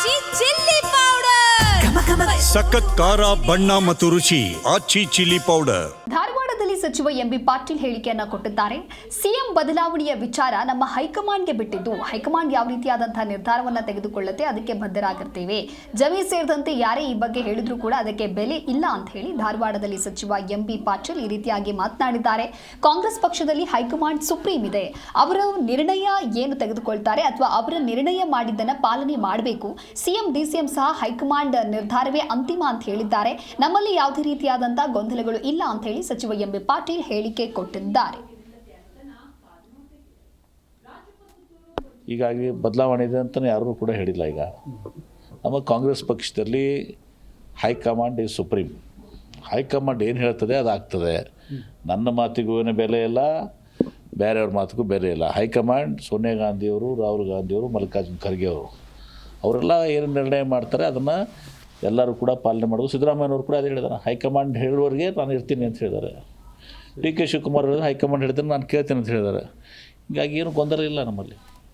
ಆಚಿ chilli powder ಸಖತ್ ಖಾರ ಬಣ್ಣ ಮತ್ತು ರುಚಿ ಆಚಿ ಚಿಲ್ಲಿ ಪೌಡರ್. ಧಾರವಾಡದಲ್ಲಿ ಸಚಿವ ಎಂಬಿ ಪಾಟೀಲ್ ಹೇಳಿಕೆಯನ್ನ ಕೊಟ್ಟಿದ್ದಾರೆ. ಸಿಎಂ ಬದಲಾವಣೆಯ ವಿಚಾರ ನಮ್ಮ ಹೈಕಮಾಂಡ್ಗೆ ಬಿಟ್ಟಿದ್ದು, ಹೈಕಮಾಂಡ್ ಯಾವ ರೀತಿಯಾದಂತಹ ನಿರ್ಧಾರವನ್ನ ತೆಗೆದುಕೊಳ್ಳುತ್ತೆ ಅದಕ್ಕೆ ಬದ್ಧರಾಗಿರ್ತೇವೆ. ಜಮೀರ್ ಸೇರಿದಂತೆ ಯಾರೇ ಈ ಬಗ್ಗೆ ಹೇಳಿದ್ರು ಕೂಡ ಅದಕ್ಕೆ ಬೆಲೆ ಇಲ್ಲ ಅಂತ ಹೇಳಿ ಧಾರವಾಡದಲ್ಲಿ ಸಚಿವ ಎಂಬಿ ಪಾಟೀಲ್ ಈ ರೀತಿಯಾಗಿ ಮಾತನಾಡಿದ್ದಾರೆ. ಕಾಂಗ್ರೆಸ್ ಪಕ್ಷದಲ್ಲಿ ಹೈಕಮಾಂಡ್ ಸುಪ್ರೀಂ ಇದೆ. ಅವರ ನಿರ್ಣಯ ಏನು ತೆಗೆದುಕೊಳ್ತಾರೆ ಅಥವಾ ಅವರ ನಿರ್ಣಯ ಮಾಡಿದ್ದನ್ನ ಪಾಲನೆ ಮಾಡಬೇಕು. ಸಿಎಂ ಡಿಸಿಎಂ ಸಹ ಹೈಕಮಾಂಡ್ ನಿರ್ಧಾರವೇ ಅಂತಿಮ ಅಂತ ಹೇಳಿದ್ದಾರೆ. ನಮ್ಮಲ್ಲಿ ಯಾವುದೇ ರೀತಿಯಾದಂತಹ ಗೊಂದಲಗಳು ಇಲ್ಲ ಅಂತ ಹೇಳಿ ಸಚಿವ ಎಂಬಿ ಪಾಟೀಲ್ ಹೇಳಿಕೆ ಕೊಟ್ಟಿದ್ದಾರೆ. ಹೀಗಾಗಿ ಬದಲಾವಣೆ ಇದೆ ಅಂತ ಯಾರೂ ಕೂಡ ಹೇಳಿಲ್ಲ. ಈಗ ನಮ್ಮ ಕಾಂಗ್ರೆಸ್ ಪಕ್ಷದಲ್ಲಿ ಹೈಕಮಾಂಡ್ ಈಸ್ ಸುಪ್ರೀಂ. ಹೈಕಮಾಂಡ್ ಏನು ಹೇಳ್ತದೆ ಅದಾಗ್ತದೆ. ನನ್ನ ಮಾತಿಗೂ ಏನು ಬೆಲೆ ಇಲ್ಲ, ಬೇರೆಯವ್ರ ಮಾತಿಗೂ ಬೆಲೆ ಇಲ್ಲ. ಹೈಕಮಾಂಡ್ ಸೋನಿಯಾ ಗಾಂಧಿಯವರು, ರಾಹುಲ್ ಗಾಂಧಿಯವರು, ಮಲ್ಲಿಕಾರ್ಜುನ್ ಖರ್ಗೆ ಅವರು ಅವರೆಲ್ಲ ಏನು ನಿರ್ಣಯ ಮಾಡ್ತಾರೆ ಅದನ್ನು ಎಲ್ಲರೂ ಕೂಡ ಪಾಲನೆ ಮಾಡೋದು. ಸಿದ್ದರಾಮಯ್ಯನವರು ಕೂಡ ಅದೇ ಹೇಳಿದ್ದಾರೆ, ಹೈಕಮಾಂಡ್ ಹೇಳುವವರೆಗೆ ನಾನು ಇರ್ತೀನಿ ಅಂತ ಹೇಳಿದ್ದಾರೆ. ಡಿ ಕೆ ಶಿವಕುಮಾರ್ ಹೇಳಿದ್ರೆ ಹೈಕಮಾಂಡ್ ಹೇಳ್ತೀನಿ ನಾನು ಕೇಳ್ತೀನಿ ಅಂತ ಹೇಳಿದ್ದಾರೆ. ಹೀಗಾಗಿ ಏನು ಗೊಂದಲ ಇಲ್ಲ ನಮ್ಮಲ್ಲಿ.